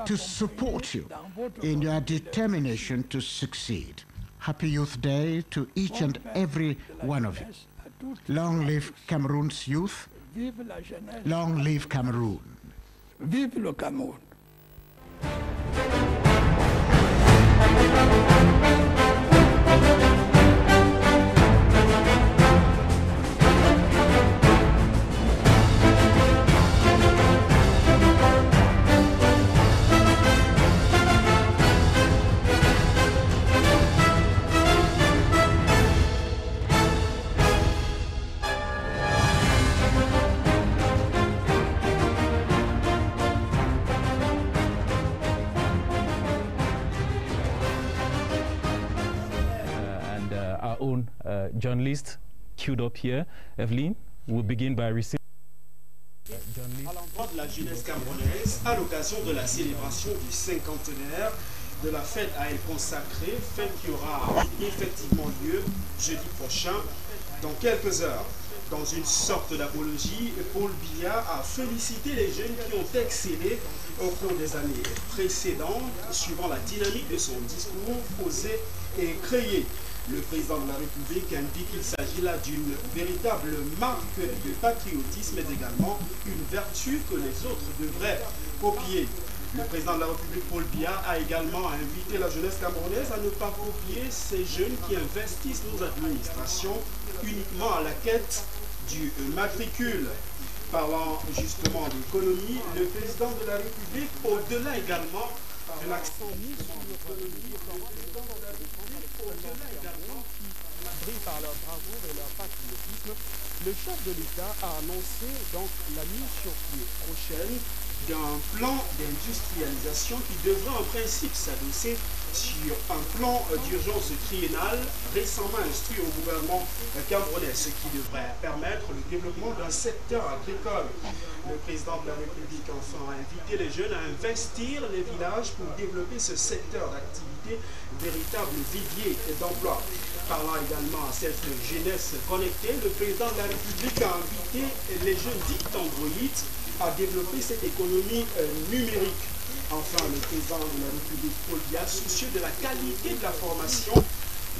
to support you in your determination to succeed. Happy Youth Day to each and every one of you. Long live Cameroon's youth. Long live Cameroon. Vive le Cameroun. Journalist queued up here. Evelyn, we'll begin by receiving. À l'endroit de la jeunesse camerounaise, à l'occasion de la célébration du cinquantenaire de la fête à elle consacrée, fête qui aura effectivement lieu jeudi prochain, dans quelques heures. Dans une sorte d'apologie, Paul Biya a félicité les jeunes qui ont excellé au cours des années précédentes, suivant la dynamique de son discours, osé et créé. Le président de la République indique qu'il s'agit là d'une véritable marque de patriotisme, mais également une vertu que les autres devraient copier. Le président de la République, Paul Biya, a également invité la jeunesse camerounaise à ne pas copier ces jeunes qui investissent nos administrations uniquement à la quête du matricule. Parlant justement d'économie, le président de la République, au-delà également de l'accent mis sur l'économie, brillent par leur bravoure et leur patriotisme, le chef de l'État a annoncé donc la mise sur pied prochaine d'un plan d'industrialisation qui devrait en principe s'adosser sur un plan d'urgence triennal récemment instruit au gouvernement camerounais, ce qui devrait permettre le développement d'un secteur agricole. Le président de la République enfin a invité les jeunes à investir les villages pour développer ce secteur d'activité, véritable vivier d'emploi. Parlant également à cette jeunesse connectée, le président de la République a invité les jeunes dits androïdes à développer cette économie numérique. Enfin, le président de la République, Paul Biya, soucieux de la qualité de la formation,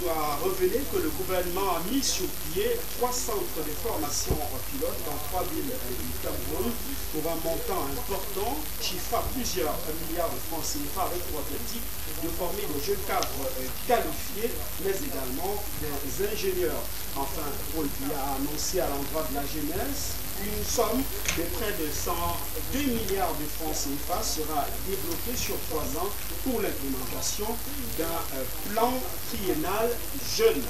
doit révéler que le gouvernement a mis sur pied 3 centres de formation pilotes dans 3 villes du Cameroun pour un montant important, chiffre à plusieurs milliards de francs CFA, avec pour objectif de former des jeunes cadres qualifiés, mais également des ingénieurs. Enfin, Paul Biya a annoncé à l'endroit de la jeunesse une somme de près de 102 milliards de francs CFA sera débloquée sur 3 ans pour l'implémentation d'un plan triennal jeune.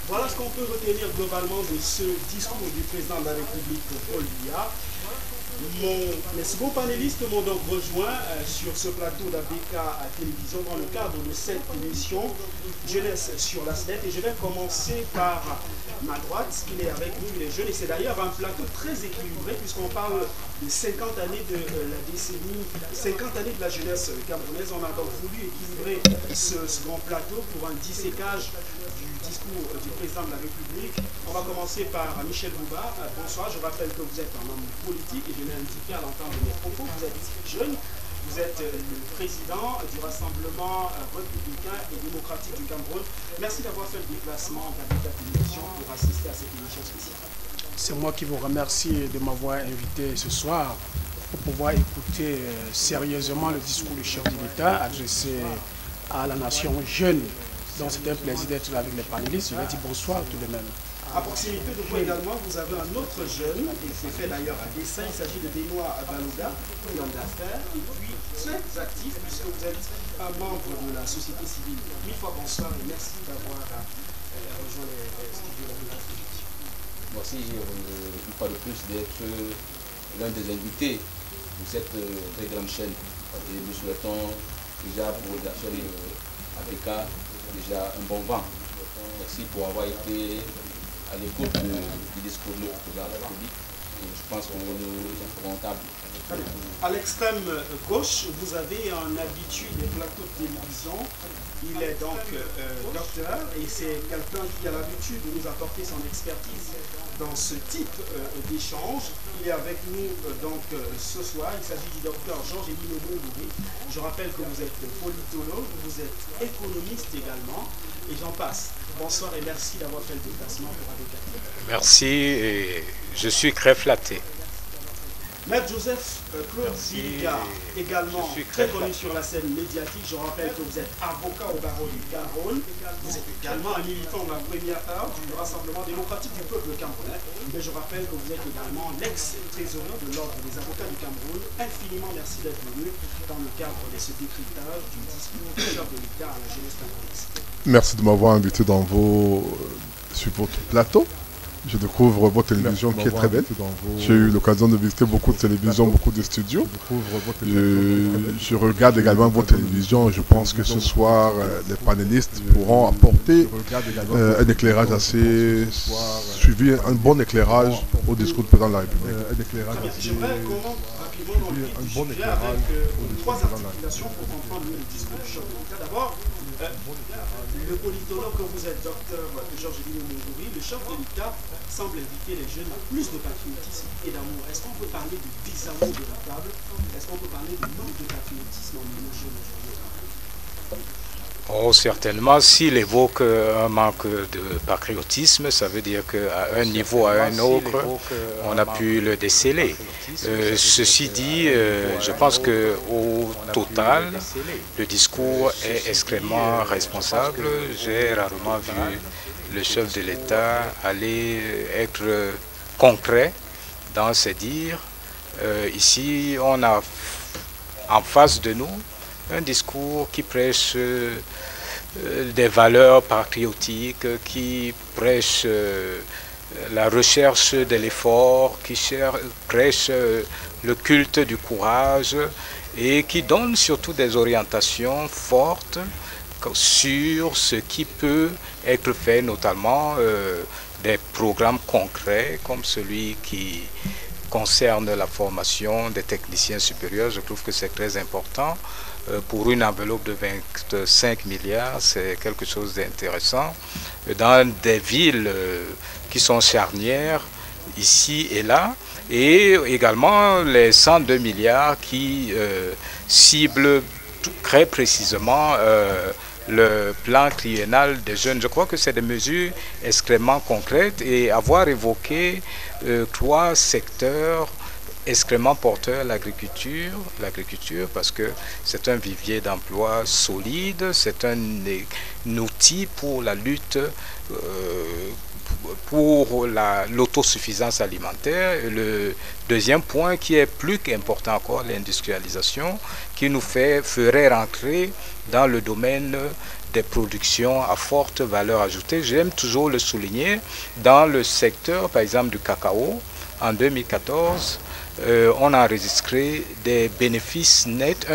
Voilà ce qu'on peut retenir globalement de ce discours du président de la République, Paul Biya. Mes seconds panélistes m'ont donc rejoint sur ce plateau d'ABK à télévision dans le cadre de cette émission Jeunesse sur la SNET. Et je vais commencer par ma droite, il est avec nous, il est jeune, et c'est d'ailleurs un plateau très équilibré puisqu'on parle de 50 années de la décennie, 50 années de la jeunesse camerounaise. On a donc voulu équilibrer ce grand plateau pour un disséquage du discours du président de la République. On va commencer par Michel Bouba. Bonsoir, je rappelle que vous êtes un homme politique et je l'ai indiqué à l'entente de mes propos, vous êtes jeune. Vous êtes le président du Rassemblement républicain et démocratique du Cameroun. Merci d'avoir fait le déplacement d'Habitat Télévision pour assister à cette émission spéciale. C'est moi qui vous remercie de m'avoir invité ce soir pour pouvoir écouter sérieusement le discours du chef de l'État adressé à la nation jeune. Donc c'est un plaisir d'être là avec les panélistes. Je vais dire bonsoir tout de même. À proximité de vous également, vous avez un autre jeune, et c'est fait d'ailleurs à dessein, il s'agit de Benoît Baloga, homme d'affaires, et puis très actif, puisque vous êtes un membre de la société civile. Mille fois bonsoir et merci d'avoir rejoint les studios de la télévision. Merci une fois de plus d'être l'un des invités de cette très grande chaîne. Et nous souhaitons déjà pour la chaîne ABK déjà un bon vent. Merci pour avoir été à l'écoute du discours du président de la République. Et je pense qu'on est rentable. À l'extrême gauche, vous avez un habitué des plateaux de télévision. Il est donc docteur et c'est quelqu'un qui a l'habitude de nous apporter son expertise dans ce type d'échange. Il est avec nous ce soir. Il s'agit du docteur Georges-Élie Mongouri. Je rappelle que vous êtes politologue, vous êtes économiste également, et j'en passe. Bonsoir et merci d'avoir fait le déplacement pour ABK. Merci et je suis très flatté. Maître Joseph Claude Biliga, également très connu sur la scène médiatique. Je rappelle que vous êtes avocat au barreau du Cameroun. Vous êtes également un militant de la première heure du Rassemblement démocratique du peuple camerounais. Mais je rappelle que vous êtes également l'ex-trésorier de l'Ordre des avocats du Cameroun. Infiniment merci d'être venu dans le cadre de ce décryptage du discours du chef de l'État à la jeunesse camerounaise. Merci de m'avoir invité sur votre plateau. Je découvre votre télévision qui est très belle. J'ai eu l'occasion de visiter beaucoup de télévisions, beaucoup de studios. Je regarde également votre télévision et je pense que ce soir, les panélistes pourront apporter un éclairage assez suivi, un bon éclairage au discours du président de la République. J'aimerais qu'on rentre rapidement dans le vif du sujet avec trois articulations pour comprendre le discours du chef de l'État. D'abord, le politologue que vous êtes, docteur Georges-Élie Mongouri, le chef de l'État semble inviter les jeunes à plus de patriotisme et d'amour. Est-ce qu'on peut parler de désamour de la table? Est-ce qu'on peut parler de manque de patriotisme en nos jeunes aujourd'hui? Oh, certainement, s'il évoque un manque de patriotisme, ça veut dire qu'à un niveau à un autre, on a pu le déceler. Ceci dit, je pense qu'au total, le discours est extrêmement responsable. J'ai rarement vu le chef de l'État aller être concret dans ses dires. Ici, on a en face de nous un discours qui prêche des valeurs patriotiques, qui prêche la recherche de l'effort, qui prêche le culte du courage et qui donne surtout des orientations fortes sur ce qui peut être fait, notamment des programmes concrets comme celui qui concerne la formation des techniciens supérieurs. Je trouve que c'est très important. Pour une enveloppe de 25 milliards, c'est quelque chose d'intéressant. Dans des villes qui sont charnières, ici et là, et également les 102 milliards qui ciblent très précisément le plan triennal des jeunes. Je crois que c'est des mesures extrêmement concrètes et avoir évoqué trois secteurs extrêmement porteur l'agriculture parce que c'est un vivier d'emploi solide, c'est un outil pour la lutte pour l'autosuffisance alimentaire. Et le deuxième point qui est plus qu'important encore, l'industrialisation, qui nous ferait rentrer dans le domaine des productions à forte valeur ajoutée. J'aime toujours le souligner, dans le secteur par exemple du cacao, en 2014, on a enregistré des bénéfices nets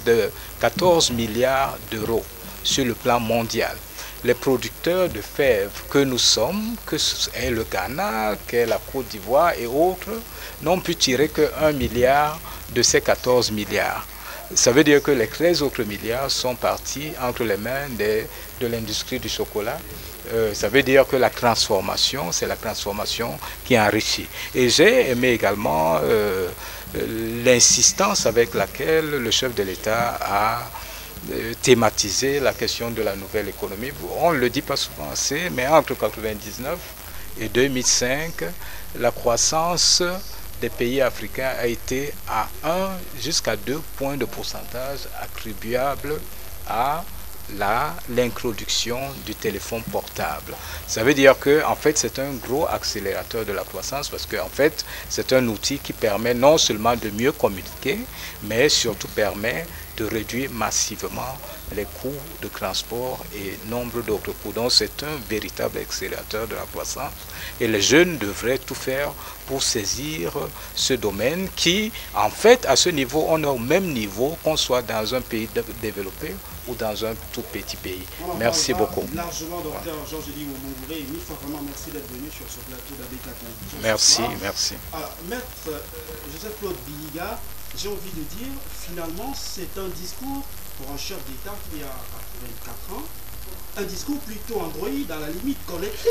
de 14 milliards d'euros sur le plan mondial. Les producteurs de fèves que nous sommes, que est le Ghana, qu'est la Côte d'Ivoire et autres, n'ont pu tirer que 1 milliard de ces 14 milliards. Ça veut dire que les 13 autres milliards sont partis entre les mains de l'industrie du chocolat. Ça veut dire que la transformation, c'est la transformation qui enrichit. Et j'ai aimé également l'insistance avec laquelle le chef de l'État a thématisé la question de la nouvelle économie. On ne le dit pas souvent assez, mais entre 1999 et 2005, la croissance des pays africains a été à 1 jusqu'à 2 points de pourcentage attribuables à l'introduction du téléphone portable. Ça veut dire que en fait c'est un gros accélérateur de la croissance parce que en fait c'est un outil qui permet non seulement de mieux communiquer, mais surtout permet de réduire massivement les coûts de transport et nombre d'autres coûts. Donc c'est un véritable accélérateur de la croissance et les jeunes devraient tout faire pour saisir ce domaine qui, en fait, à ce niveau, on est au même niveau qu'on soit dans un pays développé ou dans un tout petit pays. Merci beaucoup. Largement, docteur Georges-Élie Mongouri, et mille fois vraiment merci d'être venu sur ce plateau d'ABK. Merci, merci. Alors, Maître Joseph Claude Biliga, j'ai envie de dire, finalement, c'est un discours pour un chef d'État qui a 24 ans, un discours plutôt Android, à la limite connecté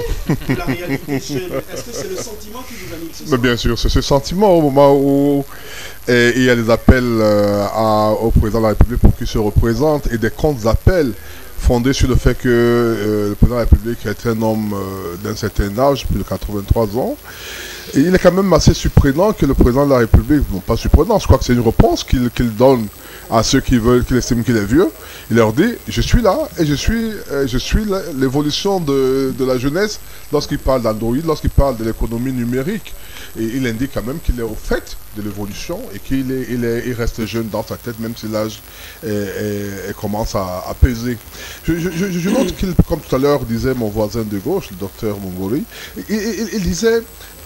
de la réalité jeune. Est-ce que c'est le sentiment qui vous anime ce soir? Bien sûr, c'est ce sentiment au moment où il y a des appels au président de la République pour qu'il se représente et des comptes d'appels fondés sur le fait que le président de la République est un homme d'un certain âge, plus de 83 ans. Et il est quand même assez surprenant que le président de la République, non pas surprenant, je crois que c'est une réponse qu'il donne à ceux qui veulent, qui estiment qu'il est vieux. Il leur dit, je suis là et je suis l'évolution de la jeunesse lorsqu'il parle d'Android, lorsqu'il parle de l'économie numérique. Et il indique quand même qu'il est au fait de l'évolution et qu'il reste jeune dans sa tête, même si l'âge commence à peser. Je note qu'il, comme tout à l'heure disait mon voisin de gauche, le docteur Mongori,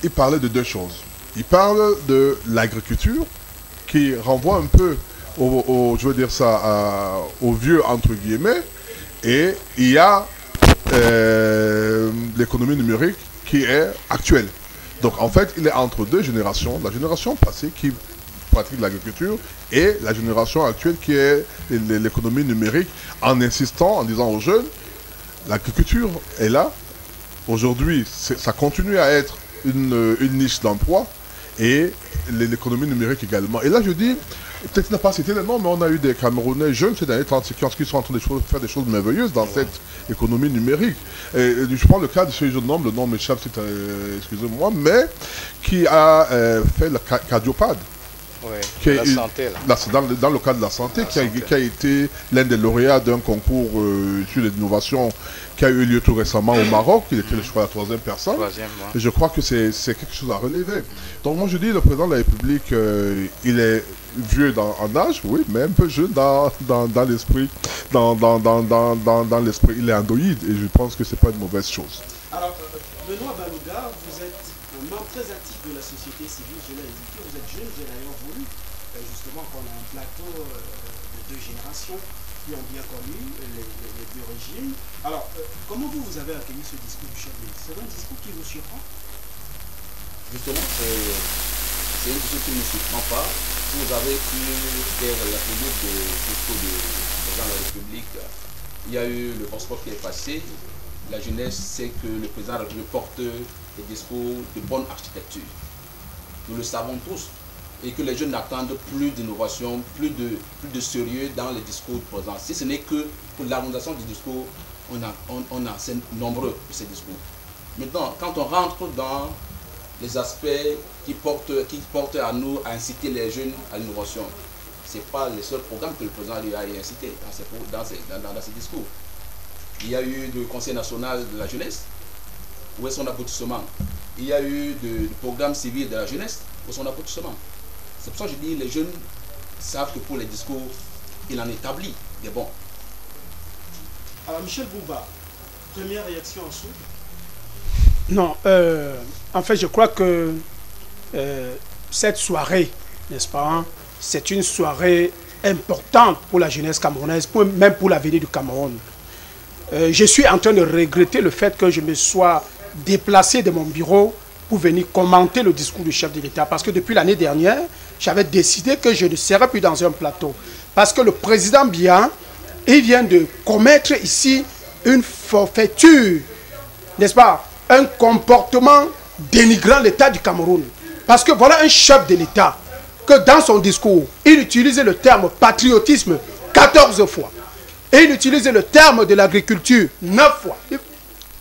il parlait de deux choses. Il parle de l'agriculture, qui renvoie un peu au vieux entre guillemets, et il y a l'économie numérique qui est actuelle. Donc en fait, il est entre deux générations, la génération passée qui pratique l'agriculture et la génération actuelle qui est l'économie numérique, en insistant, en disant aux jeunes, l'agriculture est là. Aujourd'hui, ça continue à être une niche d'emploi et l'économie numérique également. Et là, je dis, peut-être n'a pas cité les noms, mais on a eu des Camerounais jeunes ces derniers temps qui sont en train de faire des choses merveilleuses dans cette économie numérique. Et je prends le cas de ce jeune homme, le nom m'échappe, excusez-moi, mais qui a fait le cardiopad. Oui, la santé, là. Dans le cadre de la santé, qui a été l'un des lauréats d'un concours sur l'innovation qui a eu lieu tout récemment au Maroc. Il était, je crois, la troisième personne. Et je crois que c'est quelque chose à relever. Donc moi je dis, le président de la République, il est vieux en âge, oui, mais un peu jeune dans l'esprit. Dans l'esprit, il est androïde et je pense que c'est pas une mauvaise chose. Alors, Benoît Balouga, vous êtes un membre très actif de la société civile, je l'ai indiqué, vous êtes jeune, j'ai d'ailleurs voulu justement qu'on a un plateau de deux générations qui ont bien connu les deux régimes. Alors, comment vous avez accueilli ce discours du chef de l'État? C'est un discours qui vous surprend? Justement, c'est un discours qui ne me surprend pas. Vous avez pu faire la période de discours du président de la République. Il y a eu le passeport qui est passé. La jeunesse sait que le président de la République porte des discours de bonne architecture. Nous le savons tous. Et que les jeunes n'attendent plus d'innovation, plus de sérieux dans les discours du président. Si ce n'est que pour l'harmonisation du discours, on a assez nombreux de ces discours. Maintenant, quand on rentre dans les aspects qui portent à nous à inciter les jeunes à l'innovation, ce n'est pas le seul programme que le président lui a incité dans ses discours. Il y a eu le Conseil national de la jeunesse, où est son aboutissement? Il y a eu le programme civil de la jeunesse, où est son aboutissement? C'est pour ça que je dis, les jeunes savent que pour les discours, il en établit des bons. Alors Michel Bouba, première réaction en dessous? Non, en fait je crois que cette soirée, n'est-ce pas, hein, c'est une soirée importante pour la jeunesse camerounaise, même pour l'avenir du Cameroun. Je suis en train de regretter le fait que je me sois déplacé de mon bureau pour venir commenter le discours du chef de l'État. Parce que depuis l'année dernière, j'avais décidé que je ne serais plus dans un plateau. Parce que le président Biya, il vient de commettre ici une forfaiture, n'est-ce pas? Un comportement dénigrant l'État du Cameroun. Parce que voilà un chef de l'État que dans son discours, il utilisait le terme patriotisme 14 fois. Et il utilisait le terme de l'agriculture 9 fois.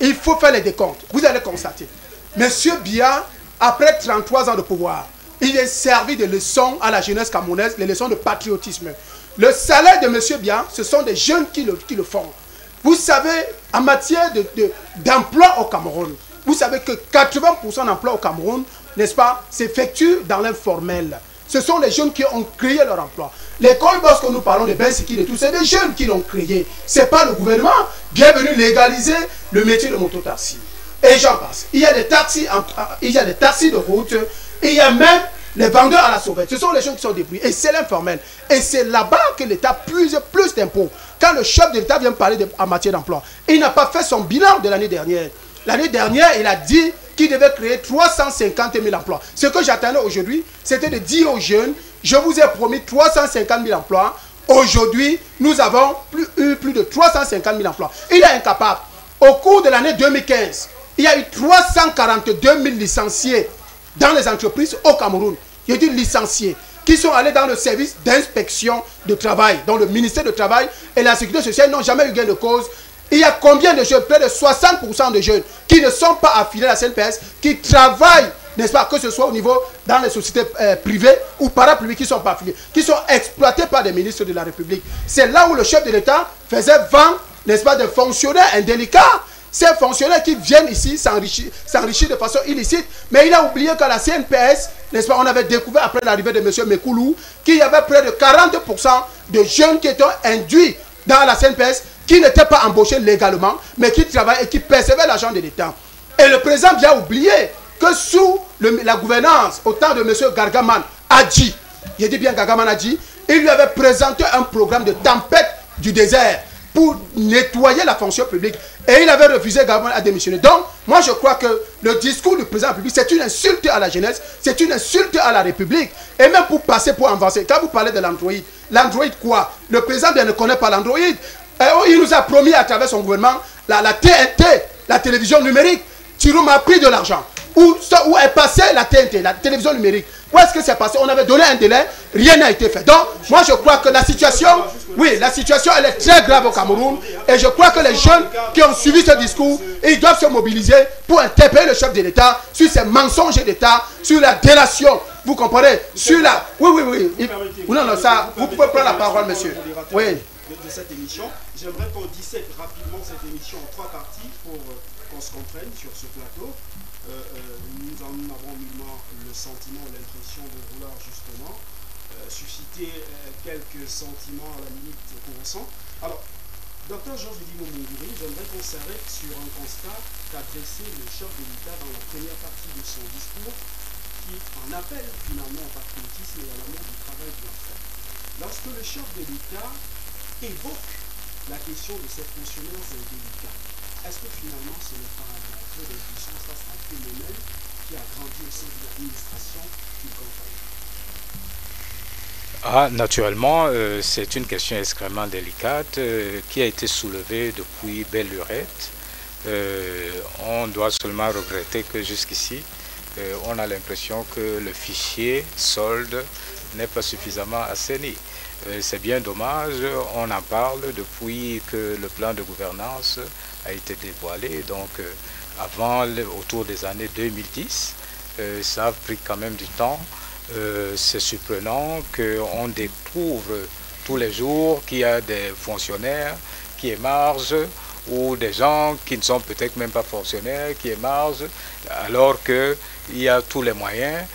Il faut faire les décomptes. Vous allez constater. Monsieur Biya, après 33 ans de pouvoir, il est servi de leçons à la jeunesse camerounaise, les leçons de patriotisme. Le salaire de monsieur Biya, ce sont des jeunes qui le font. Vous savez, en matière d'emploi au Cameroun, vous savez que 80% d'emplois au Cameroun, n'est-ce pas, s'effectuent dans l'informel. Ce sont les jeunes qui ont créé leur emploi. L'école, lorsque nous parlons de Bensikil et tout, c'est des jeunes qui l'ont créé. Ce n'est pas le gouvernement. Bienvenue légaliser le métier de mototaxi. Et j'en passe. Il y a des taxis, de route. Il y a même les vendeurs à la sauvette. Ce sont les gens qui sont débrouillés. Et c'est l'informel. Et c'est là-bas que l'État puise plus d'impôts. Quand le chef de l'État vient parler en matière d'emploi, il n'a pas fait son bilan de l'année dernière. L'année dernière, il a dit qu'il devait créer 350 000 emplois. Ce que j'attendais aujourd'hui, c'était de dire aux jeunes, je vous ai promis 350 000 emplois. Aujourd'hui, nous avons eu plus de 350 000 emplois. Il est incapable. Au cours de l'année 2015, il y a eu 342 000 licenciés dans les entreprises au Cameroun. Je dis licenciés, qui sont allés dans le service d'inspection de travail, dans le ministère du Travail et la Sécurité sociale n'ont jamais eu gain de cause. Il y a combien de jeunes, près de 60% de jeunes qui ne sont pas affiliés à la CNPS, qui travaillent, n'est-ce pas, que ce soit au niveau dans les sociétés privées ou parapubliques qui ne sont pas affiliés, qui sont exploités par des ministres de la République. C'est là où le chef de l'État faisait vendre, n'est-ce pas, des fonctionnaires indélicats. Ces fonctionnaires qui viennent ici s'enrichir de façon illicite, mais il a oublié qu'à la CNPS, n'est-ce pas, on avait découvert après l'arrivée de M. Mekoulou qu'il y avait près de 40% de jeunes qui étaient induits dans la CNPS, qui n'étaient pas embauchés légalement, mais qui travaillaient et qui percevaient l'argent de l'État. Et le président vient oublier que sous la gouvernance, au temps de M. Gargaman Adji, je dis bien Gargaman Adji, il lui avait présenté un programme de tempête du désert pour nettoyer la fonction publique. Et il avait refusé Gargaman à démissionner. Donc, moi je crois que le discours du président de la République, c'est une insulte à la jeunesse, c'est une insulte à la République. Et même pour passer, pour avancer, quand vous parlez de l'Android, l'Android quoi? Le président ne connaît pas l'Android. Il nous a promis à travers son gouvernement la TNT, la télévision numérique. Tiroum a pris de l'argent. Où est passée la TNT, la télévision numérique? Où est-ce que c'est passé? On avait donné un délai, rien n'a été fait. Donc, moi je crois que la situation, oui, la situation elle est très grave au Cameroun. Et je crois que les jeunes qui ont suivi ce discours, ils doivent se mobiliser pour interpeller le chef de l'État sur ces mensonges d'État, sur la délation. Vous comprenez? Sur la... Oui. Non, ça, vous pouvez prendre la parole, monsieur. Oui. De cette émission. J'aimerais qu'on dissèque rapidement cette émission en 3 parties pour qu'on se comprenne sur ce plateau. Nous en avons nullement le sentiment, l'impression de vouloir justement susciter quelques sentiments à la limite qu'on ressent. Alors, Dr Georges Dimo-Mungiri, j'aimerais qu'on s'arrête sur un constat qu'a dressé le chef de l'État dans la première partie de son discours, qui en appelle finalement au patriotisme et à l'amour du travail bien fait. Lorsque le chef de l'État évoque la question de ces fonctionnaires indélicats, est-ce que finalement ce n'est pas un aveu d'impuissance face à un phénomène qui a grandi au sein de l'administration qu'il compagne? Naturellement, c'est une question extrêmement délicate qui a été soulevée depuis belle lurette. On doit seulement regretter que jusqu'ici, on a l'impression que le fichier solde n'est pas suffisamment assaini. C'est bien dommage, on en parle depuis que le plan de gouvernance a été dévoilé, donc autour des années 2010, ça a pris quand même du temps. C'est surprenant qu'on découvre tous les jours qu'il y a des fonctionnaires qui émargent ou des gens qui ne sont peut-être même pas fonctionnaires qui émargent alors qu'il y a tous les moyens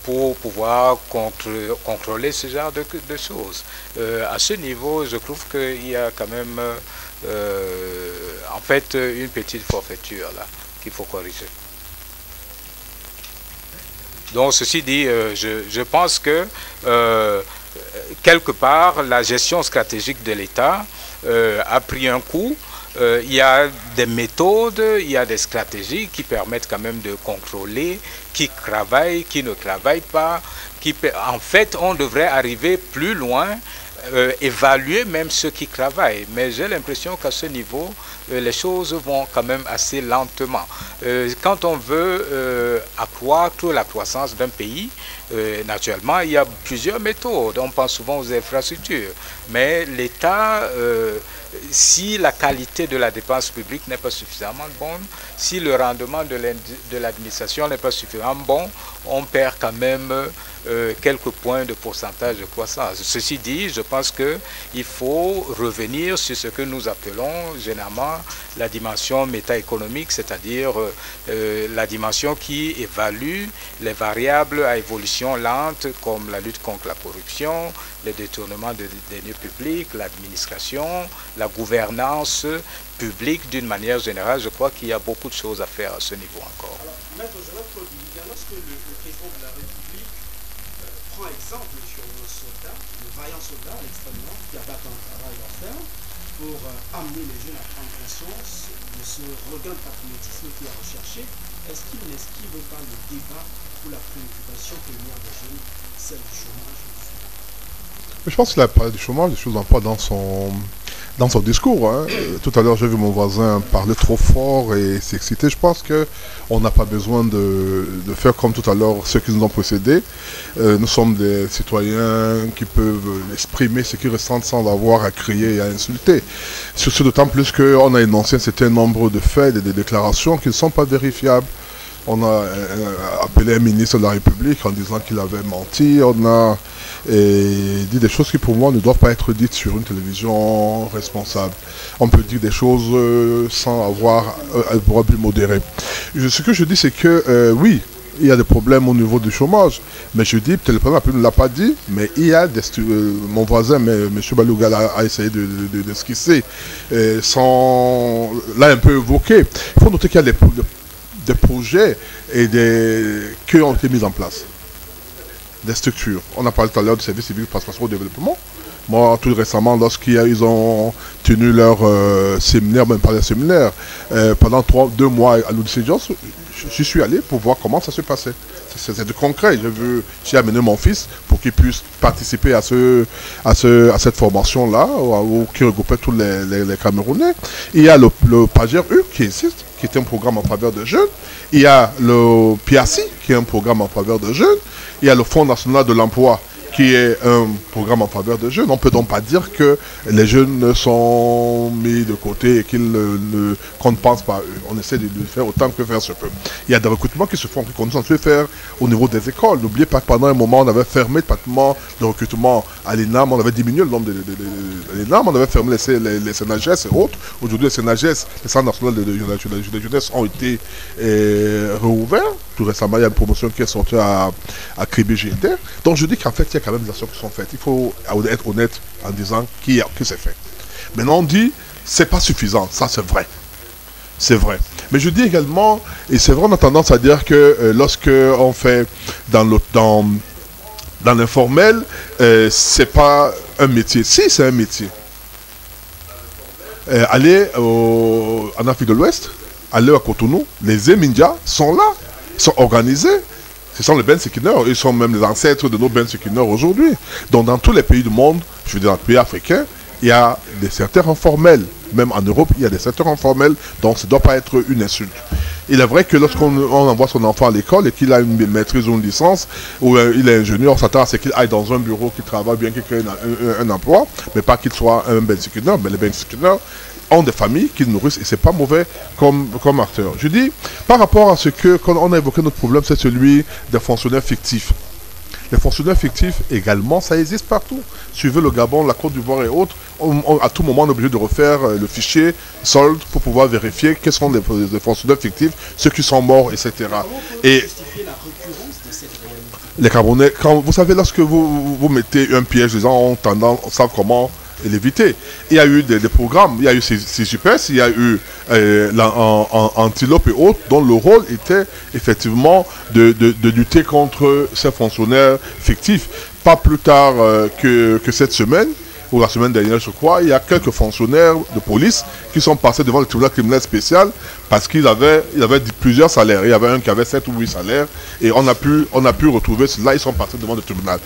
pour pouvoir contrôler ce genre de choses. À ce niveau, je trouve qu'il y a quand même en fait une petite forfaiture là qu'il faut corriger. Donc ceci dit, je pense que quelque part la gestion stratégique de l'État a pris un coup. Il y a des méthodes, il y a des stratégies qui permettent quand même de contrôler qui travaille, qui ne travaille pas. En fait, on devrait arriver plus loin, évaluer même ceux qui travaillent. Mais j'ai l'impression qu'à ce niveau, les choses vont quand même assez lentement. Quand on veut accroître la croissance d'un pays, naturellement, il y a plusieurs méthodes. On pense souvent aux infrastructures. Mais l'État... si la qualité de la dépense publique n'est pas suffisamment bonne, si le rendement de l'administration n'est pas suffisamment bon, on perd quand même quelques points de pourcentage de croissance. Ceci dit, je pense qu'il faut revenir sur ce que nous appelons généralement la dimension métaéconomique, c'est-à-dire la dimension qui évalue les variables à évolution lente comme la lutte contre la corruption, les détournements de deniers publics, l'administration, la gouvernance publique d'une manière générale. Je crois qu'il y a beaucoup de choses à faire à ce niveau encore. Alors, Maître Joël Claude, lorsque le président de la République prend exemple sur nos soldats, le vaillant soldat à l'extrême nord qui abattent un travail à faire pour amener les jeunes à prendre conscience de ce regain de patriotisme qui est recherché, est-ce qu'il n'esquive pas le débat ou la préoccupation première des jeunes, celle du chômage? Je pense qu'il a parlé du chômage, des choses d'emploi dans son discours. Hein. Tout à l'heure, j'ai vu mon voisin parler trop fort et s'exciter. Je pense qu'on n'a pas besoin de faire comme tout à l'heure ceux qui nous ont précédés. Nous sommes des citoyens qui peuvent exprimer ce qu'ils ressentent sans avoir à crier et à insulter. Sur ce, d'autant plus qu'on a énoncé un certain nombre de faits et de déclarations qui ne sont pas vérifiables. On a appelé un ministre de la République en disant qu'il avait menti. On a dit des choses qui pour moi ne doivent pas être dites sur une télévision responsable. On peut dire des choses sans avoir un droit plus modéré. Ce que je dis, c'est que oui, il y a des problèmes au niveau du chômage, mais je dis, peut-être le président ne l'a pas dit, mais il y a des... mon voisin, M. Balouga, a essayé de esquisser, l'a un peu évoqué. Il faut noter qu'il y a des projets qui ont été mis en place. Des structures. On a parlé tout à l'heure du service civique participation au développement. Moi, tout récemment, lorsqu'ils ont tenu leur séminaire, même pas un séminaire, pendant 2 mois à l'Odyssée-Joss, je suis allé pour voir comment ça se passait. C'est du concret. J'ai amené mon fils pour qu'il puisse participer à cette formation-là, qui regroupait tous les Camerounais. Il y a le Pager U qui existe, qui est un programme en faveur de jeunes. Il y a le PIACI, qui est un programme en faveur de jeunes. Il y a le Fonds national de l'emploi, qui est un programme en faveur de jeunes. On ne peut donc pas dire que les jeunes sont mis de côté et qu'on ne pense pas à eux. On essaie de faire autant que faire se peut. Il y a des recrutements qui se font, qu'on nous fait faire au niveau des écoles. N'oubliez pas que pendant un moment, on avait fermé le département de recrutement à l'ENAM, on avait diminué le nombre de l'ENAM, on avait fermé les CNAGES et autres. Aujourd'hui, les CNAGES, les centres nationaux de jeunesse, ont été réouverts. Tout récemment, il y a une promotion qui est sortie à Crébé-Gilder. Donc je dis qu'en fait, il y a quand même des actions qui sont faites. Il faut être honnête en disant que c'est fait. Maintenant, on dit, c'est pas suffisant. Ça, c'est vrai. C'est vrai. Mais je dis également, et c'est vrai, on a tendance à dire que lorsque on fait dans l'informel, c'est pas un métier. Si, c'est un métier. Aller en Afrique de l'Ouest, aller à Cotonou, les Emindia sont là. Ils sont organisés. Ce sont les Bensekineurs. Ils sont même les ancêtres de nos Bensekineurs aujourd'hui. Donc dans tous les pays du monde, je veux dire dans les pays africains, il y a des secteurs informels. Même en Europe, il y a des secteurs informels. Donc ça ne doit pas être une insulte. Il est vrai que lorsqu'on envoie son enfant à l'école et qu'il a une maîtrise ou une licence, ou il est ingénieur, on s'attend à ce qu'il aille dans un bureau, qu'il travaille bien, qu'il crée un emploi, mais pas qu'il soit un Bensekineur. Mais les Bensekineurs ont des familles qui nourrissent et c'est pas mauvais comme acteur. Je dis, par rapport à ce que, quand on a évoqué notre problème, c'est celui des fonctionnaires fictifs. Les fonctionnaires fictifs également, ça existe partout. Suivez le Gabon, la Côte d'Ivoire et autres, à tout moment on est obligé de refaire le fichier solde pour pouvoir vérifier quels sont les fonctionnaires fictifs, ceux qui sont morts, etc. Et les Camerounais, vous savez, lorsque vous mettez un piège, les gens savent comment l'éviter. Il y a eu des programmes, il y a eu CGPS, il y a eu Antilope et autres, dont le rôle était effectivement de lutter contre ces fonctionnaires fictifs. Pas plus tard que cette semaine, ou la semaine dernière je crois, il y a quelques fonctionnaires de police qui sont passés devant le tribunal criminel spécial parce qu'ils avaient plusieurs salaires. Il y avait un qui avait 7 ou 8 salaires et on a pu retrouver cela, ils sont passés devant le tribunal.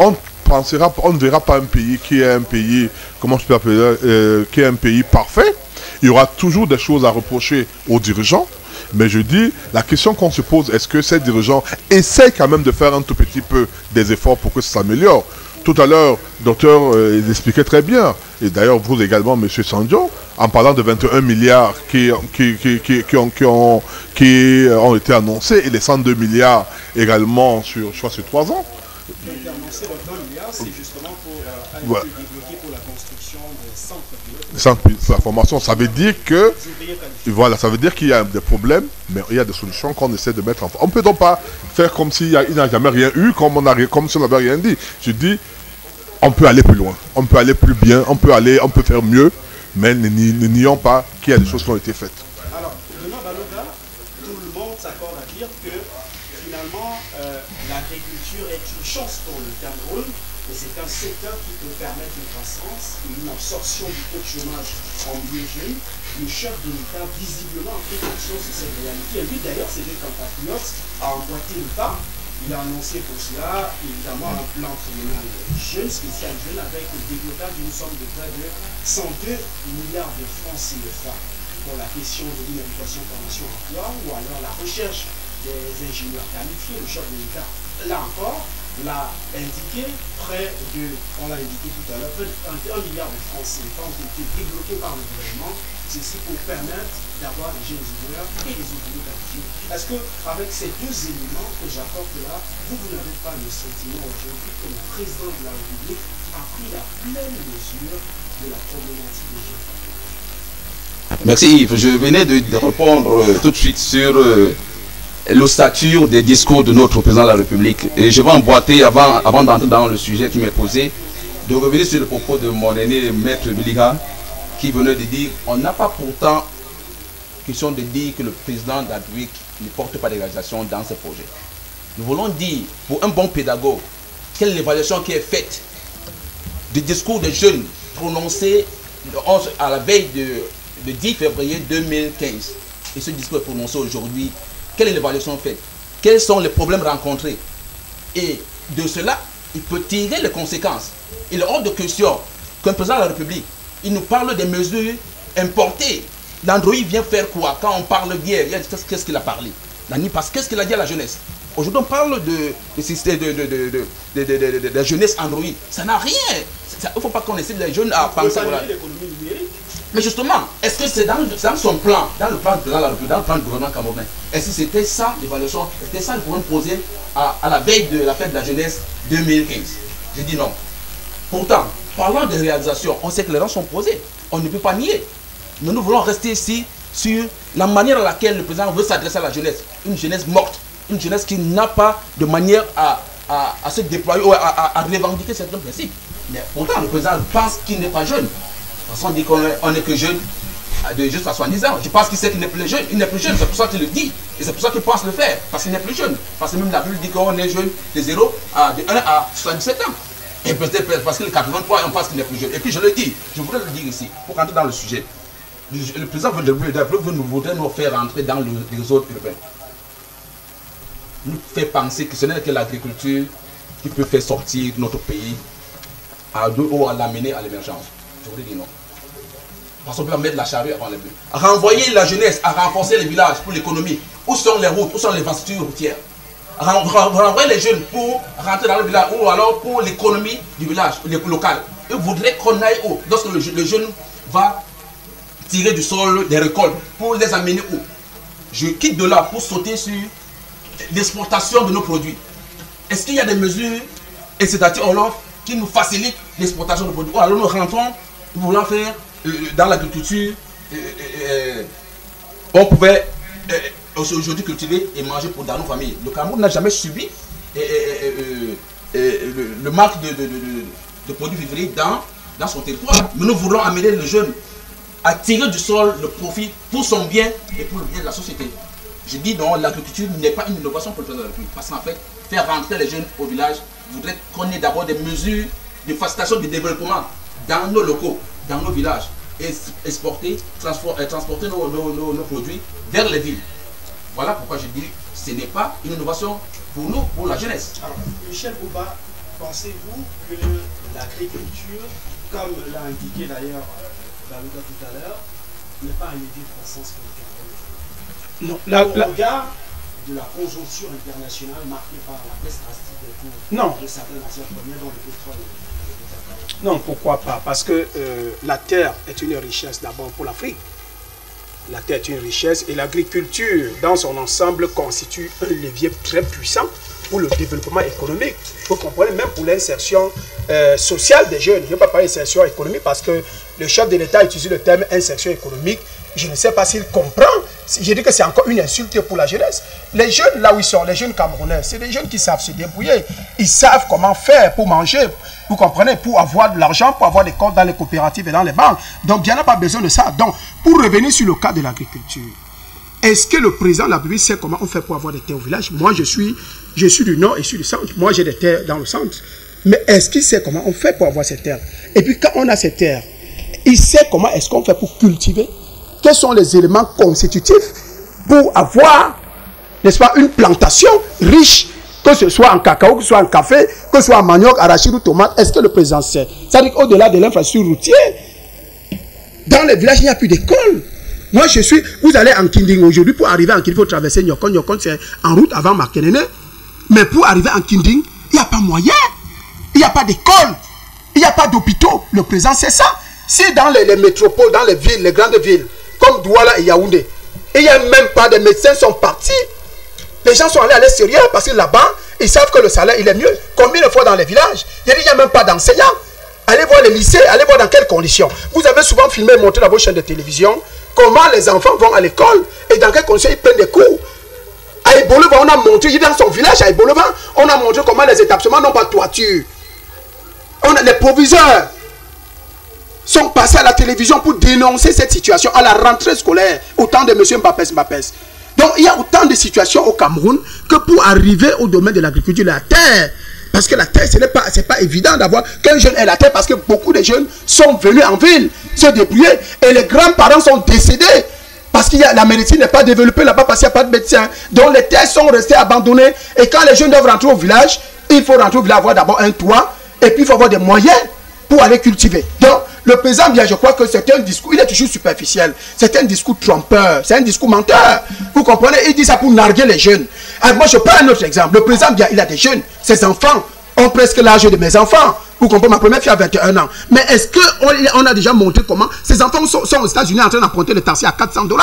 On ne verra pas un pays qui est un pays, comment je peux appeler, qui est un pays parfait. Il y aura toujours des choses à reprocher aux dirigeants. Mais je dis, la question qu'on se pose, est-ce que ces dirigeants essayent quand même de faire un tout petit peu des efforts pour que ça s'améliore? Tout à l'heure, le docteur l'expliquait très bien, et d'ailleurs vous également, M. Sandio, en parlant de 21 milliards qui ont été annoncés, et les 102 milliards également sur 3 ans. C'est justement pour voilà. débloquer pour la construction des centres pilotes. La formation, ça veut dire que ça veut dire qu'il y a des problèmes, mais il y a des solutions qu'on essaie de mettre en place. On ne peut donc pas faire comme s'il n'a jamais rien eu, comme si on n'avait rien dit. Je dis, on peut aller plus loin, on peut aller plus bien, on peut faire mieux, mais ne nions pas qu'il y a des choses qui ont été faites. Alors, Benoît Balouga, tout le monde s'accorde à dire que finalement, l'agriculture est une chance pour le Cameroun et c'est un secteur qui peut permettre une croissance et une absorption du taux de chômage en milieu jeune. Le chef de l'État, visiblement, a fait attention sur cette réalité. Et lui, d'ailleurs, c'est des compatriotes à emboîter le pas Il a annoncé pour cela, évidemment, un plan triennal jeune, spécial jeune, avec le développement d'une somme de près de 102 milliards de francs CFA pour la question de l'innovation, formation, emploi, ou alors la recherche des ingénieurs qualifiés. Le chef de l'État, là encore, l'a indiqué, près de, on l'a indiqué tout à l'heure, près de 1 milliard de francs CFA ont été débloqués par le gouvernement. Ceci pour permettre d'avoir des jeunes ingénieurs et des ouvriers qualifiés. Est-ce qu'avec ces deux éléments que j'apporte là, vous n'avez pas le sentiment aujourd'hui que le président de la République a pris la pleine mesure de la problématique des jeunes? Merci Yves. Je venais de répondre tout de suite sur l'ossature des discours de notre président de la République. Et je vais emboîter, avant d'entrer dans le sujet qui m'est posé, de revenir sur le propos de mon aîné maître Biliga, qui venait de dire, on n'a pas pourtant question de dire que le président de la République ne porte pas de réalisation dans ce projet. Nous voulons dire, pour un bon pédagogue, quelle est l'évaluation qui est faite du discours des jeunes prononcé à la veille de 10 février 2015. Et ce discours est prononcé aujourd'hui. Quelle est l'évaluation faite? Quels sont les problèmes rencontrés? Et de cela, il peut tirer les conséquences. Il est hors de question qu'un président de la République, il nous parle des mesures importées. L'Android vient faire quoi? Quand on parle guerre, qu'est-ce qu'il a parlé? Qu'est-ce qu'il a dit à la jeunesse? Aujourd'hui, on parle de jeunesse Android. Ça n'a rien. Il ne faut pas qu'on essaie les jeunes à penser. Voilà. Mais justement, est-ce que c'est dans son plan, dans le plan de la République, dans le plan du gouvernement camerounais, est-ce que c'était ça l'évaluation? C'était ça le problème posé à la veille de la fête de la jeunesse 2015? J'ai dit non. Pourtant, parlant de réalisation, on sait que les rangs sont posés. On ne peut pas nier. Mais nous voulons rester ici sur la manière à laquelle le président veut s'adresser à la jeunesse. Une jeunesse morte. Une jeunesse qui n'a pas de manière à se déployer ou à revendiquer certains principes. Mais pourtant, le président pense qu'il n'est pas jeune. De toute façon, on dit qu'on n'est que jeune de juste à 70 ans. Je pense qu'il sait qu'il n'est plus jeune. Il n'est plus jeune, c'est pour ça qu'il le dit. Et c'est pour ça qu'il pense le faire. Parce qu'il n'est plus jeune. Parce que même la Bible dit qu'on est jeune de 1 à 77 ans. Et peut-être parce qu'il est 83 et on pense qu'il n'est plus jeune. Et puis je le dis, je voudrais le dire ici, pour rentrer dans le sujet. Le président voudrait nous faire rentrer dans le réseau urbain. Nous fait penser que ce n'est que l'agriculture qui peut faire sortir notre pays ou à l'amener à l'émergence. Je voudrais dire non. Parce qu'on peut mettre la charrue avant les bœufs. Renvoyer la jeunesse à renforcer les villages pour l'économie. Où sont les routes? Où sont les infrastructures routières? Renvoyer les jeunes pour rentrer dans le village ou alors pour l'économie du village, local. Eux voudraient qu'on aille où? Lorsque le jeune va tirer du sol des récoltes pour les amener où? Je quitte de là pour sauter sur l'exportation de nos produits. Est-ce qu'il y a des mesures incitatives qui nous facilitent l'exportation de nos produits? Ou alors nous rentrons, nous voulons faire dans l'agriculture, on pouvait aujourd'hui cultiver et manger dans nos familles. Le Cameroun n'a jamais subi le manque de produits vivriers dans son territoire. Mais nous voulons amener le jeune à tirer du sol le profit pour son bien et pour le bien de la société. Je dis non, l'agriculture n'est pas une innovation pour le président de la République. Parce qu'en fait, faire rentrer les jeunes au village voudrait qu'on ait d'abord des mesures de facilitation du développement dans nos locaux, dans nos villages, et exporter, transporter nos produits vers les villes. Voilà pourquoi je dis que ce n'est pas une innovation pour nous, pour la jeunesse. Alors, Michel Bouba, pensez-vous que l'agriculture, comme l'a indiqué d'ailleurs Balouda tout à l'heure, n'est pas un levier de croissance pour le Cameroun? Non, au regard de la conjoncture internationale marquée par la baisse drastique des cours de certaines matières premières, dont le pétrole. Non, pourquoi pas? Parce que la terre est une richesse d'abord pour l'Afrique. La terre est une richesse et l'agriculture dans son ensemble constitue un levier très puissant pour le développement économique. Vous comprenez, même pour l'insertion sociale des jeunes. Je ne veux pas parler d'insertion économique parce que le chef de l'État utilise le terme insertion économique. Je ne sais pas s'il comprend. Je dis que c'est encore une insulte pour la jeunesse. Les jeunes, là où ils sont, les jeunes Camerounais, c'est des jeunes qui savent se débrouiller. Ils savent comment faire pour manger. Vous comprenez, pour avoir de l'argent, pour avoir des comptes dans les coopératives et dans les banques. Donc, il n'y en a pas besoin de ça. Donc, pour revenir sur le cas de l'agriculture, est-ce que le président de la République sait comment on fait pour avoir des terres au village? Moi, je suis du nord et je suis du centre. Moi, j'ai des terres dans le centre. Mais est-ce qu'il sait comment on fait pour avoir ces terres? Et puis, quand on a ces terres, il sait comment est-ce qu'on fait pour cultiver? Quels sont les éléments constitutifs pour avoir, n'est-ce pas, une plantation riche que ce soit en cacao, que ce soit en café, que ce soit en manioc, arachide ou tomate, est-ce que le président sait? C'est-à-dire qu'au-delà de l'infrastructure routière, dans les villages, il n'y a plus d'école. Moi, vous allez en Kinding aujourd'hui, pour arriver en Kinding, il faut traverser Nyokon. Nyokon, c'est en route avant Makenene. Mais pour arriver en Kinding, il n'y a pas moyen. Il n'y a pas d'école. Il n'y a pas d'hôpitaux. Le président, c'est ça. Si dans les métropoles, dans les villes, les grandes villes, comme Douala et Yaoundé, il n'y a même pas de médecins sont partis. Les gens sont allés à l'extérieur parce que là-bas, ils savent que le salaire, il est mieux. Combien de fois dans les villages, il n'y a même pas d'enseignants. Allez voir les lycées, allez voir dans quelles conditions. Vous avez souvent filmé et montré dans vos chaînes de télévision comment les enfants vont à l'école et dans quelles conditions ils prennent des cours. À Ibolova, on a montré, dans son village, à Ibolova, on a montré comment les établissements n'ont pas de toiture. Les proviseurs sont passés à la télévision pour dénoncer cette situation à la rentrée scolaire, au temps de M. Mbappé. Donc il y a autant de situations au Cameroun que pour arriver au domaine de l'agriculture de la terre. Parce que la terre, ce n'est pas évident d'avoir qu'un jeune ait la terre parce que beaucoup de jeunes sont venus en ville se débrouiller et les grands-parents sont décédés parce que la médecine n'est pas développée là-bas parce qu'il n'y a pas de médecin. Donc les terres sont restées abandonnées et quand les jeunes doivent rentrer au village, il faut rentrer au village, avoir d'abord un toit et puis il faut avoir des moyens pour aller cultiver. Donc le président Biya, je crois que c'est un discours, il est toujours superficiel, c'est un discours trompeur, c'est un discours menteur. Vous comprenez, il dit ça pour narguer les jeunes. Alors moi je prends un autre exemple, le président Biya, il a des jeunes, ses enfants ont presque l'âge de mes enfants. Vous comprenez, ma première fille a 21 ans. Mais est-ce qu'on a déjà montré comment ces enfants sont aux États-Unis en train d'emprunter le taxi à $400?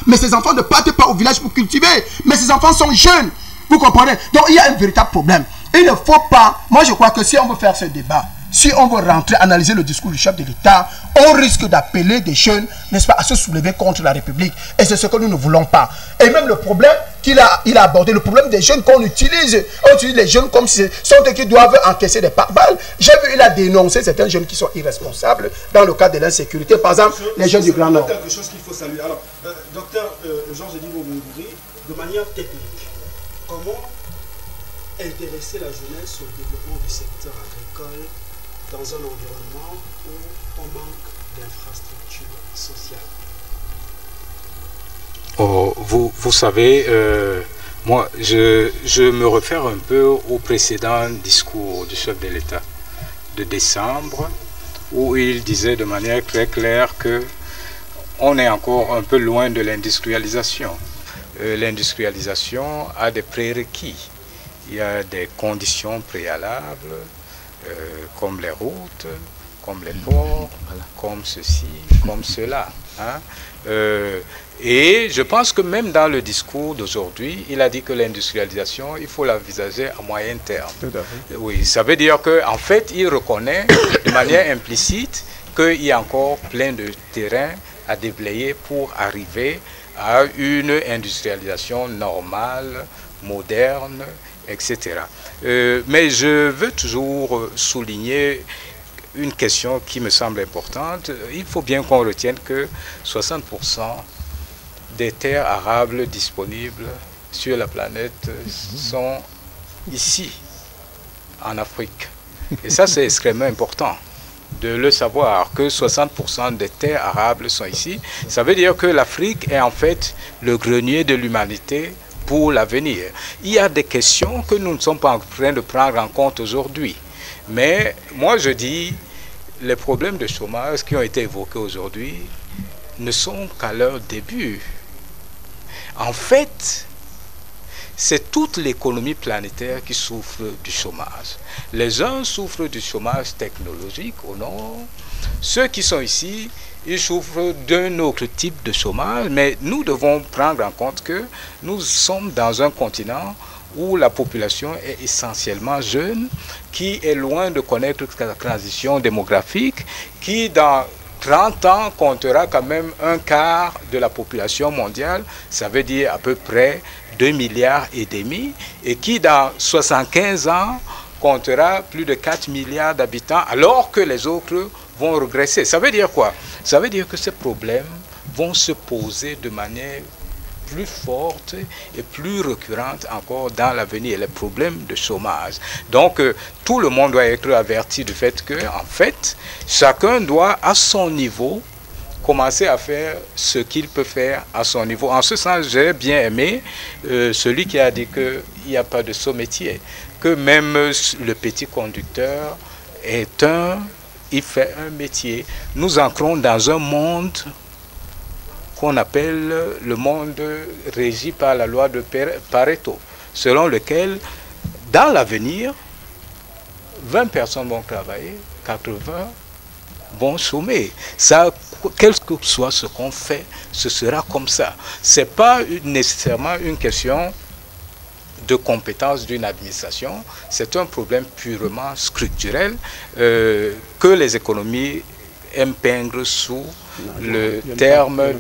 Mais ces enfants ne partent pas au village pour cultiver. Mais ces enfants sont jeunes. Vous comprenez? Donc il y a un véritable problème. Il ne faut pas, moi je crois que si on veut faire ce débat, si on veut rentrer, analyser le discours du chef de l'État, on risque d'appeler des jeunes, n'est-ce pas, à se soulever contre la République. Et c'est ce que nous ne voulons pas. Et même le problème qu'il a abordé, le problème des jeunes qu'on utilise, on utilise les jeunes comme si ce sont eux qui doivent encaisser des pare-balles. J'ai vu, il a dénoncé certains jeunes qui sont irresponsables dans le cadre de l'insécurité. Par exemple, les jeunes du Grand Nord. Quelque chose qu'il faut saluer. Alors, docteur Georges Dibo-Mougouri, de manière technique, comment intéresser la jeunesse au développement du secteur agricole dans un environnement où on manque d'infrastructures sociales? Oh, vous savez, moi, je me réfère un peu au précédent discours du chef de l'État de décembre, où il disait de manière très claire que on est encore un peu loin de l'industrialisation. L'industrialisation a des prérequis. Il y a des conditions préalables, comme les routes, comme les ports, comme ceci, comme cela. Hein. Et je pense que même dans le discours d'aujourd'hui, il a dit que l'industrialisation, il faut l'envisager à moyen terme. Oui, ça veut dire qu'en fait, il reconnaît de manière implicite qu'il y a encore plein de terrain à déblayer pour arriver à une industrialisation normale, moderne, etc. Mais je veux toujours souligner une question qui me semble importante. Il faut bien qu'on retienne que 60% des terres arables disponibles sur la planète sont ici, en Afrique. Et ça, c'est extrêmement important de le savoir, que 60% des terres arables sont ici. Ça veut dire que l'Afrique est en fait le grenier de l'humanité pour l'avenir. Il y a des questions que nous ne sommes pas en train de prendre en compte aujourd'hui. Mais moi je dis, les problèmes de chômage qui ont été évoqués aujourd'hui ne sont qu'à leur début. En fait, c'est toute l'économie planétaire qui souffre du chômage. Les uns souffrent du chômage technologique au nord. Ceux qui sont ici, ils souffrent d'un autre type de chômage, mais nous devons prendre en compte que nous sommes dans un continent où la population est essentiellement jeune, qui est loin de connaître la transition démographique, qui dans 30 ans comptera quand même un quart de la population mondiale, ça veut dire à peu près 2,5 milliards, et qui dans 75 ans comptera plus de 4 milliards d'habitants, alors que les autres vont regresser. Ça veut dire quoi? Ça veut dire que ces problèmes vont se poser de manière plus forte et plus récurrente encore dans l'avenir, les problèmes de chômage. Donc, tout le monde doit être averti du fait que, en fait, chacun doit, à son niveau, commencer à faire ce qu'il peut faire à son niveau. En ce sens, j'ai bien aimé celui qui a dit il n'y a pas de saut métier. Que même le petit conducteur il fait un métier. Nous entrons dans un monde qu'on appelle le monde régi par la loi de Pareto, selon lequel, dans l'avenir, 20 personnes vont travailler, 80 vont chômer. Ça, quel que soit ce qu'on fait, ce sera comme ça. Ce n'est pas nécessairement une question de compétence d'une administration, c'est un problème purement structurel que les économies aiment peindre sous le terme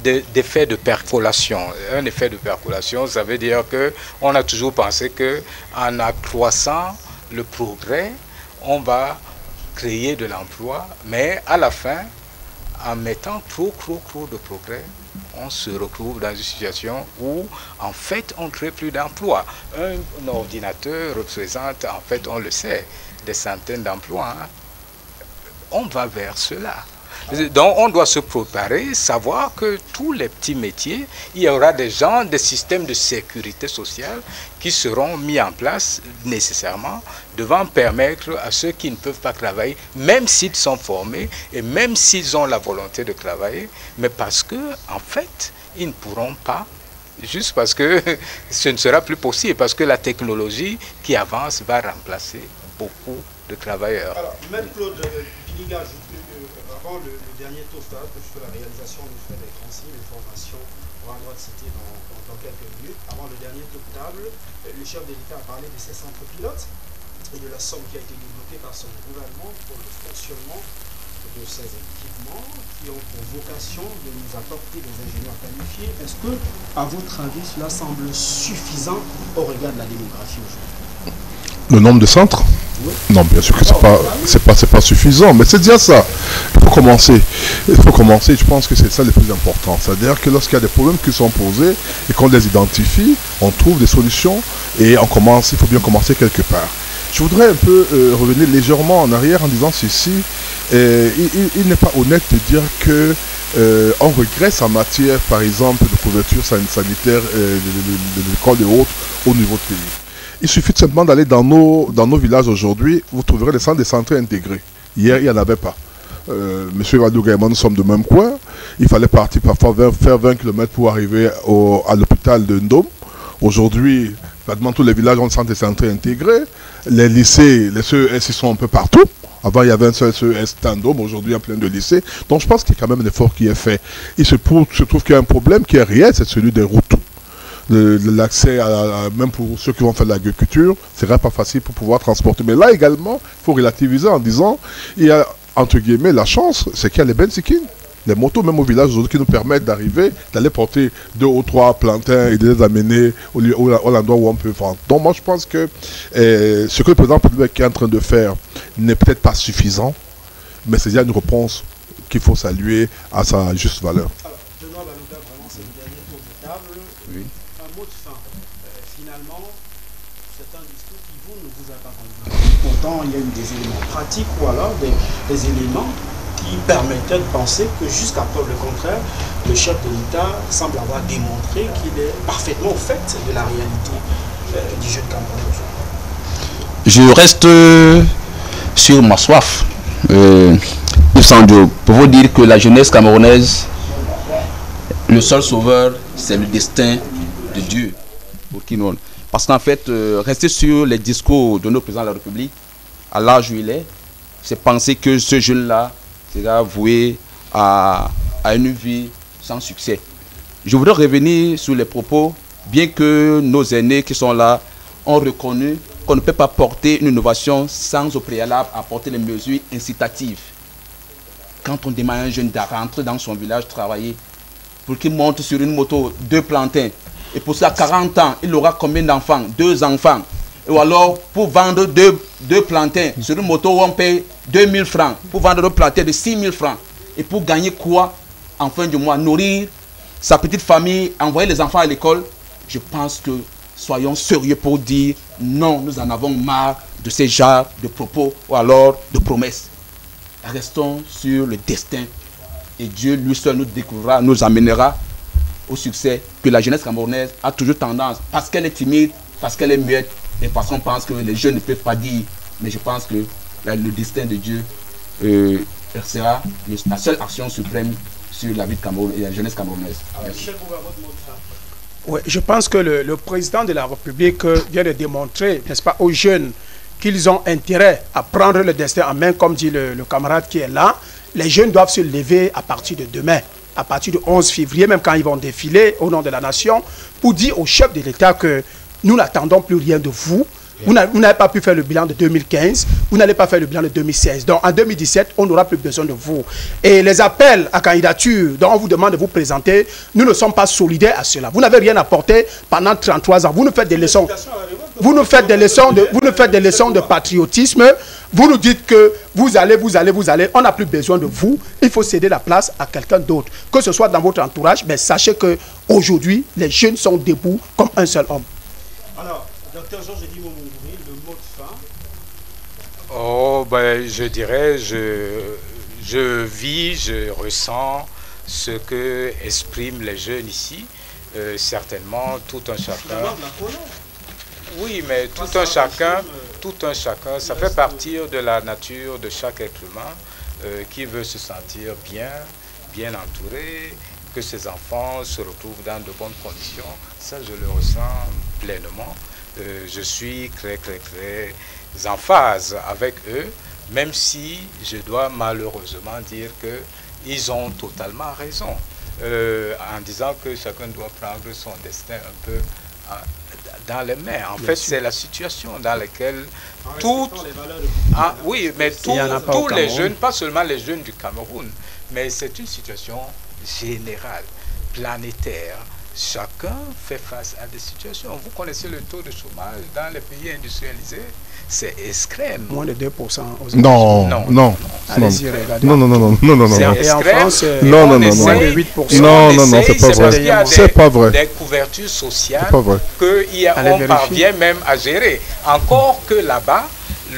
d'effet de percolation. Un effet de percolation, ça veut dire qu'on a toujours pensé qu'en accroissant le progrès, on va créer de l'emploi, mais à la fin, en mettant trop de progrès, on se retrouve dans une situation où, en fait, on ne crée plus d'emplois. Un ordinateur représente, en fait, on le sait, des centaines d'emplois. Hein. On va vers cela. Donc, on doit se préparer, savoir que tous les petits métiers, il y aura des gens, des systèmes de sécurité sociale qui seront mis en place nécessairement, devant permettre à ceux qui ne peuvent pas travailler, même s'ils sont formés et même s'ils ont la volonté de travailler, mais parce que, en fait, ils ne pourront pas, juste parce que ce ne sera plus possible, parce que la technologie qui avance va remplacer beaucoup de travailleurs. Alors, Maître Claude Biliga, avant le dernier tour, je fais la réalisation du fait des consignes, des formations, on va droit de citer dans quelques minutes. Avant le dernier tour de table, le chef de l'État a parlé de ces centres pilotes et de la somme qui a été débloquée par son gouvernement pour le fonctionnement de ces équipements qui ont pour vocation de nous apporter des ingénieurs qualifiés. Est-ce que, à votre avis, cela semble suffisant au regard de la démographie aujourd'hui? Le nombre de centres? Oui. Non, bien sûr que c'est pas suffisant, mais c'est déjà ça. Il faut commencer, je pense que c'est ça le plus important. C'est-à-dire que lorsqu'il y a des problèmes qui sont posés et qu'on les identifie, on trouve des solutions et on commence, il faut bien commencer quelque part. Je voudrais un peu revenir légèrement en arrière en disant ceci. Il n'est pas honnête de dire que on régresse en matière, par exemple, de couverture sanitaire de l'école et autres au niveau de pays. Il suffit tout simplement d'aller dans nos villages aujourd'hui, vous trouverez des centres de santé intégrés. Hier, il n'y en avait pas. Monsieur Vadou Gaïman, nous sommes de même coin. Il fallait partir parfois faire 20 km pour arriver à l'hôpital de Ndom. Aujourd'hui, pratiquement tous les villages ont des centres de santé intégrés. Les lycées, les CES, ils sont un peu partout. Avant, il y avait un seul CES Ndom, aujourd'hui, il y a plein de lycées. Donc, je pense qu'il y a quand même un effort qui est fait. Il se trouve qu'il y a un problème qui est réel, c'est celui des routes. L'accès, même pour ceux qui vont faire de l'agriculture, ce sera pas facile pour pouvoir transporter. Mais là également, il faut relativiser en disant, il y a entre guillemets la chance, c'est qu'il y a les bensikines, les motos même au village aujourd'hui qui nous permettent d'arriver, d'aller porter 2 ou 3 plantains et de les amener au l'endroit où on peut vendre. Donc moi je pense que ce que le président est en train de faire n'est peut-être pas suffisant, mais c'est déjà une réponse qu'il faut saluer à sa juste valeur. Pourtant, il y a eu des éléments pratiques ou alors des éléments qui permettaient de penser que jusqu'à preuve le contraire, le chef de l'État semble avoir démontré qu'il est parfaitement au fait de la réalité du jeune Cameroun. Je reste sur ma soif, pour vous dire que la jeunesse camerounaise, le seul sauveur, c'est le destin de Dieu. Pour qui nous... Parce qu'en fait, rester sur les discours de nos présidents de la République, à l'âge où il est, c'est penser que ce jeune-là sera voué à une vie sans succès. Je voudrais revenir sur les propos, bien que nos aînés qui sont là ont reconnu qu'on ne peut pas porter une innovation sans au préalable apporter les mesures incitatives. Quand on demande à un jeune de rentrer dans son village travailler, pour qu'il monte sur une moto 2 plantains, et pour ça, 40 ans, il aura combien d'enfants? 2 enfants. Ou alors, pour vendre 2 plantains sur une moto où on paye 2000 francs, pour vendre 2 plantains de 6000 francs. Et pour gagner quoi en fin du mois? Nourrir sa petite famille, envoyer les enfants à l'école. Je pense que soyons sérieux pour dire non, nous en avons marre de ces genres de propos ou alors de promesses. Restons sur le destin et Dieu lui seul nous découvrira, nous amènera au succès que la jeunesse camerounaise a toujours tendance, parce qu'elle est timide, parce qu'elle est muette, et parce qu'on pense que les jeunes ne peuvent pas dire. Mais je pense que le destin de Dieu sera la seule action suprême sur la vie de Cameroun et la jeunesse camerounaise. Oui, je pense que le président de la République vient de démontrer, n'est-ce pas, aux jeunes qu'ils ont intérêt à prendre le destin en main, comme dit le camarade qui est là. Les jeunes doivent se lever à partir de demain, à partir du 11 février, même quand ils vont défiler au nom de la nation, pour dire au chef de l'État que nous n'attendons plus rien de vous. Vous n'avez pas pu faire le bilan de 2015, vous n'allez pas faire le bilan de 2016. Donc en 2017, on n'aura plus besoin de vous. Et les appels à candidature dont on vous demande de vous présenter, nous ne sommes pas solidaires à cela. Vous n'avez rien apporté pendant 33 ans. Vous nous faites des leçons. Vous nous faites des leçons de patriotisme. Vous nous dites que vous allez. On n'a plus besoin de vous. Il faut céder la place à quelqu'un d'autre. Que ce soit dans votre entourage, mais sachez qu'aujourd'hui, les jeunes sont debout comme un seul homme. Alors, docteur Georges Edimo-Moumouni, le mot de fin. Oh, ben, je dirais, je vis, je ressens ce que expriment les jeunes ici. Certainement, tout un chacun. Oui, mais tout un chacun, ça fait partie de la nature de chaque être humain qui veut se sentir bien entouré, que ses enfants se retrouvent dans de bonnes conditions. Ça, je le ressens pleinement. Je suis très en phase avec eux, même si je dois malheureusement dire qu'ils ont totalement raison, en disant que chacun doit prendre son destin un peu dans les mains. En fait, c'est la situation dans laquelle tous les jeunes, pas seulement les jeunes du Cameroun, mais c'est une situation générale, planétaire. Chacun fait face à des situations. Vous connaissez le taux de chômage dans les pays industrialisés, c'est extrême. Moins de 2%. Non. Allez-y, regardez. Non. Et en France, non, moins de 8%. Non, c'est pas vrai. C'est pas vrai. Des couvertures sociales qu'on parvient même à gérer. Encore que là-bas,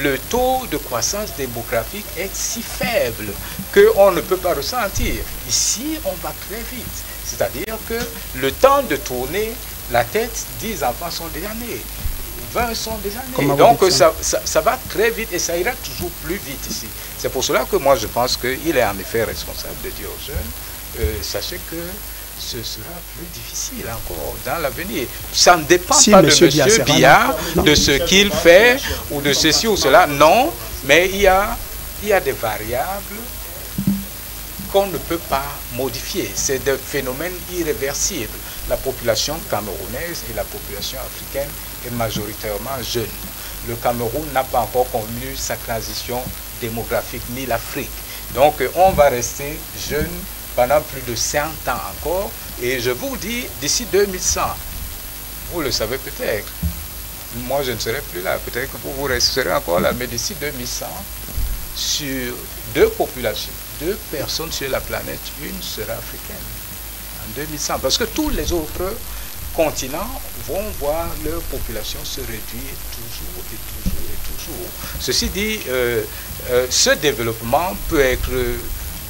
le taux de croissance démographique est si faible qu'on ne peut pas ressentir. Ici, on va très vite. C'est-à-dire que le temps de tourner la tête, 10 enfants sont déjà nés, 20 sont déjà nés. Donc ça va très vite et ça ira toujours plus vite ici. C'est pour cela que moi je pense qu'il est en effet responsable de dire aux jeunes, sachez que ce sera plus difficile encore dans l'avenir. Ça ne dépend pas de M. Biya, de ce qu'il fait ou de ceci ou cela. Non, mais il y a des variables qu'on ne peut pas modifier. C'est des phénomènes irréversibles. La population camerounaise et la population africaine est majoritairement jeune. Le Cameroun n'a pas encore connu sa transition démographique, ni l'Afrique. Donc on va rester jeune pendant plus de 100 ans encore. Et je vous dis, d'ici 2100, vous le savez peut-être, moi je ne serai plus là, peut-être que vous resterez encore là, mais d'ici 2100, sur deux populations, 2 personnes sur la planète, une sera africaine en 2100. Parce que tous les autres continents vont voir leur population se réduire toujours. Ceci dit, ce développement peut être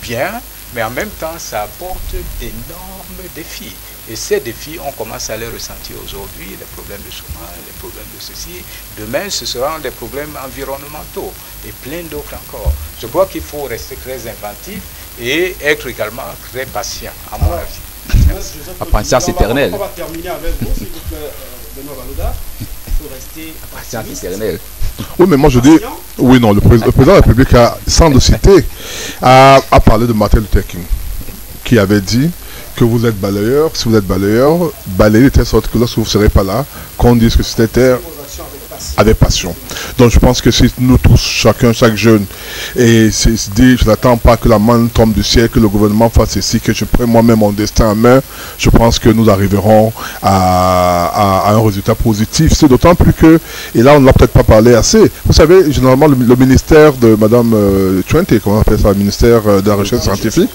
bien, mais en même temps, ça apporte d'énormes défis. Et ces défis, on commence à les ressentir aujourd'hui, les problèmes de chômage, les problèmes de ceci. Demain, ce seront des problèmes environnementaux et plein d'autres encore. Je crois qu'il faut rester très inventif et être également très patient, à mon avis. La patience éternelle. On va terminer avec vous, s'il vous plaît, Benoît Baloda. Il faut rester patience éternelle. Oui, mais moi je dis, oui, non, le président de la République, sans le citer, a parlé de Martin Luther King, qui avait dit que vous êtes balayeur, si vous êtes balayeur, balayez de telle sorte que lorsque vous ne serez pas là, qu'on dise que c'était avec passion. Donc je pense que si nous tous, chacun, chaque jeune, et se dit, je n'attends pas que la main tombe du ciel, que le gouvernement fasse ceci, que je prenne moi-même mon destin en main, je pense que nous arriverons à un résultat positif. C'est d'autant plus que, et là on ne l'a peut-être pas parlé assez, vous savez, généralement le ministère de Madame Twente, comment on appelle ça, le ministère de la Recherche scientifique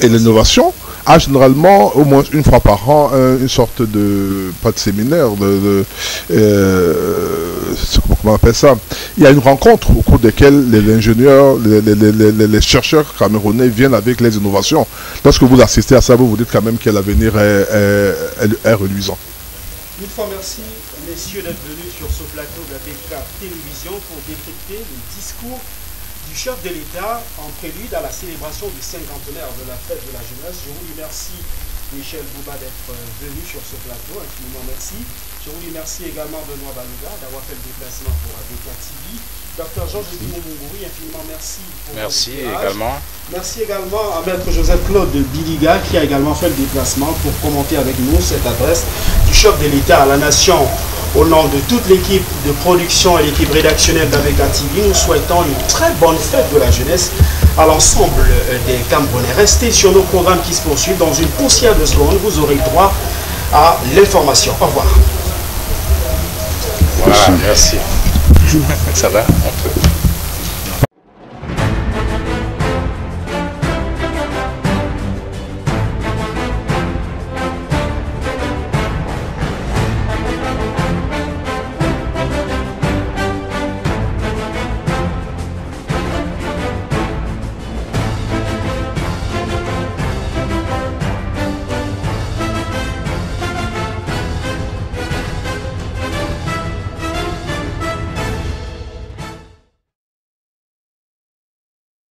et l'innovation, a généralement au moins une fois par an une sorte de, pas de séminaire, comment on appelle ça. Il y a une rencontre au cours de laquelle les ingénieurs, les chercheurs camerounais viennent avec les innovations. Lorsque vous assistez à ça, vous vous dites quand même que l'avenir est reluisant. Une fois merci, messieurs, d'être venus sur ce plateau de la BK Télévision pour décrypter le discours du chef de l'État en prélude à la célébration du 50e de la fête de la jeunesse. Je vous remercie, Michel Bouba, d'être venu sur ce plateau. Infiniment merci. Je vous remercie également Benoît Balouga d'avoir fait le déplacement pour ABK TV. Dr Georges Moumouri, infiniment merci. Merci également. Merci également à Maître Joseph-Claude Biliga qui a également fait le déplacement pour commenter avec nous cette adresse du chef de l'État à la nation. Au nom de toute l'équipe de production et l'équipe rédactionnelle d'ABK TV, nous souhaitons une très bonne fête de la jeunesse à l'ensemble des Camerounais. Restez sur nos programmes qui se poursuivent. Dans une poussière de secondes, vous aurez droit à l'information. Au revoir. Voilà, merci. Ça va? On peut.